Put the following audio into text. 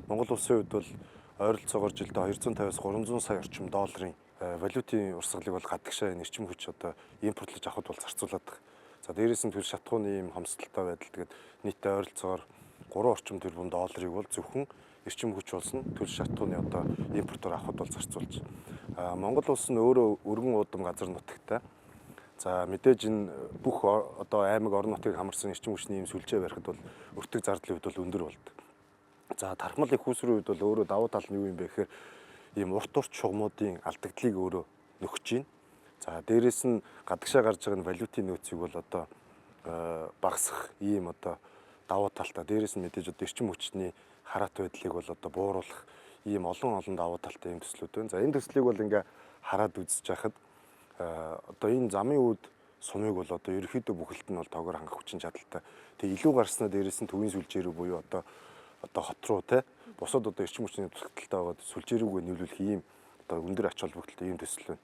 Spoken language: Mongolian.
Монгол улсын хувьд бол ойролцоогоор жилдээ 250-аас 300 сая орчим долларын валютын урсгалыг бол гадагшаа энэ эрчим хүч одоо импортлож авахд бол зарцуулаад байгаа. За дээрээс нь төл шатхууны ийм хомсдолтой байдал тэгээд нийтдээ ойролцоогоор 3 орчим тэрбум долларыг бол зөвхөн эрчим хүч болсон төл шатхууны одоо импортоор авахд бол зарцуулж байгаа. Монгол улс нь өөрөө өргөн уудам газар нутагтай. За мэдээж энэ бүх одоо аймаг орон нутгийг хамарсан эрчим хүчний ийм сүлжээ барихад бол өртөг зардлын хувьд бол өндөр болдог. За тархмал их үүсвэрийн хувьд бол өөрөө давуу тал нь юу юм бэ гэхээр ийм урт шугамуудын алдагдлыг өөрөө нөхөж байна. За дээрэс нь гадагшаа гарч байгаа валютын нөөцийг бол одоо багасгах ийм одоо давуу талтай. Дээрэс нь мэдээж одоо эрчим хүчний хараат байдлыг бол одоо бууруулах ийм олон давуу талтай ийм төслүүд байна. За энэ төслийг бол ингээ хараад үзэж байхад одоо энэ замын үед сумыг бол одоо ерөөхдөө бүхэлд нь бол тоогоор хангах хүчин чадалтай. Тэгээ илүү гарснаа дээрэс нь төвийн сүлжээ рүү буюу одоо хот руу те бусад одоо эрчим хүчний тусгалттай байгаа сүлжээ рүүгээ нийлүүлэх ийм одоо өндөр ач холбогдолтой ийм төсөл байна.